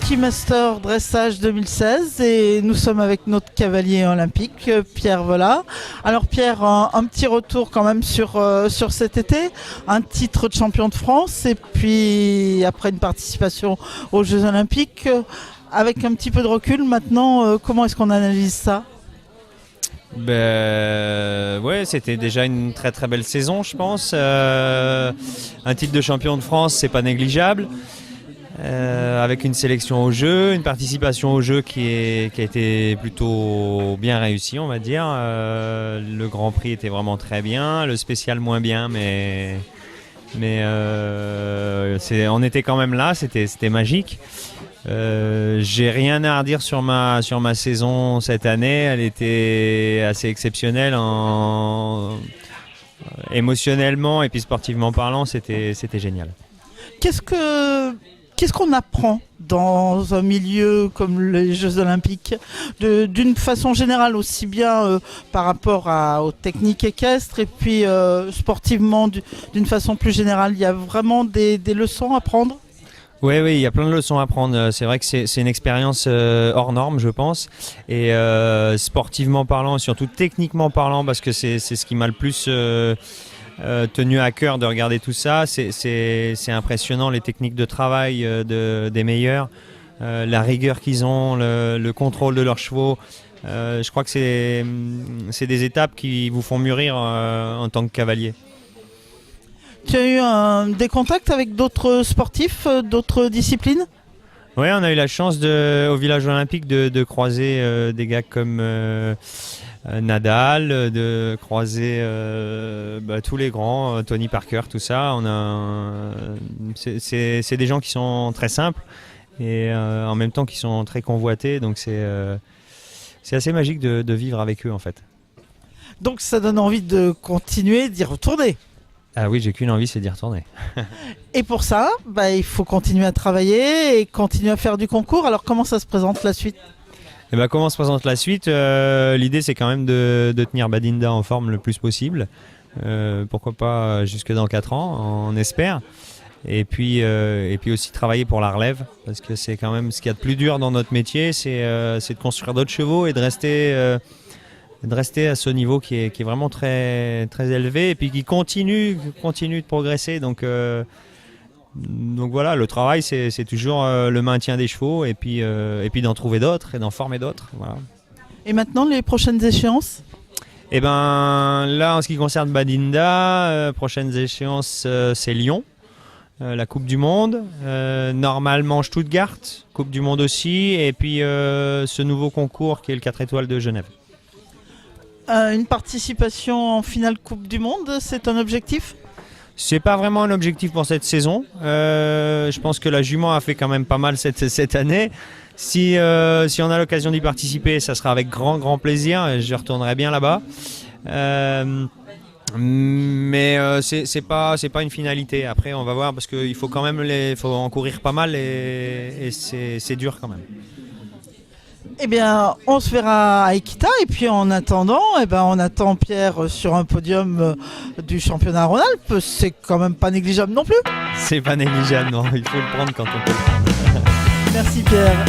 Ski Master Dressage 2016 et nous sommes avec notre cavalier olympique Pierre Vola. Alors Pierre, un petit retour quand même sur cet été, un titre de champion de France et puis après une participation aux Jeux Olympiques. Avec un petit peu de recul maintenant, comment est-ce qu'on analyse ça ? Ouais, c'était déjà une très très belle saison, je pense. Un titre de champion de France, c'est pas négligeable. Avec une sélection aux Jeux, une participation aux Jeux qui a été plutôt bien réussie, on va dire. Le Grand Prix était vraiment très bien, le spécial moins bien, mais on était quand même là, c'était magique. J'ai rien à redire sur ma saison cette année. Elle était assez exceptionnelle émotionnellement et puis sportivement parlant, c'était génial. Qu'est-ce qu'on apprend dans un milieu comme les Jeux Olympiques d'une façon générale, aussi bien par rapport aux techniques équestres et puis sportivement d'une façon plus générale? Il y a vraiment des leçons à prendre? Oui, il y a plein de leçons à prendre. C'est vrai que c'est une expérience hors norme, je pense. Et sportivement parlant, surtout techniquement parlant, parce que c'est ce qui m'a le plus tenu à cœur de regarder tout ça. C'est impressionnant, les techniques de travail des meilleurs, la rigueur qu'ils ont, le contrôle de leurs chevaux. Je crois que c'est des étapes qui vous font mûrir en tant que cavalier. Tu as eu des contacts avec d'autres sportifs, d'autres disciplines ? Oui, on a eu la chance au village olympique de croiser des gars comme Nadal, de croiser tous les grands, Tony Parker, tout ça. C'est des gens qui sont très simples et en même temps qui sont très convoités, donc c'est assez magique de vivre avec eux en fait. Donc ça donne envie de continuer, d'y retourner. Ah oui, j'ai qu'une envie, c'est d'y retourner. Et pour ça, il faut continuer à travailler et continuer à faire du concours. Alors comment ça se présente la suite ? Comment se présente la suite ? L'idée, c'est quand même de tenir Badinda en forme le plus possible. Pourquoi pas jusque dans 4 ans, on espère. Et puis aussi travailler pour la relève, parce que c'est quand même ce qu'il y a de plus dur dans notre métier, c'est de construire d'autres chevaux et de rester à ce niveau qui est vraiment très, très élevé et puis qui continue de progresser. Donc voilà, le travail, c'est toujours le maintien des chevaux et puis d'en trouver d'autres et d'en former d'autres. Voilà. Et maintenant, les prochaines échéances ? Là, en ce qui concerne Badinda, prochaines échéances, c'est Lyon, la Coupe du Monde. Normalement, Stuttgart, Coupe du Monde aussi. Et puis ce nouveau concours qui est le 4 étoiles de Genève. Une participation en finale Coupe du Monde, c'est un objectif ? C'est pas vraiment un objectif pour cette saison. Je pense que la jument a fait quand même pas mal cette année. Si on a l'occasion d'y participer, ça sera avec grand plaisir. Je retournerai bien là-bas. Mais c'est pas une finalité. Après, on va voir parce qu'il faut quand même faut en courir pas mal et c'est dur quand même. Eh bien, on se verra à Equita et puis en attendant, on attend Pierre sur un podium du championnat Rhône-Alpes. C'est quand même pas négligeable non plus. C'est pas négligeable, non. Il faut le prendre quand on peut le prendre. Merci Pierre.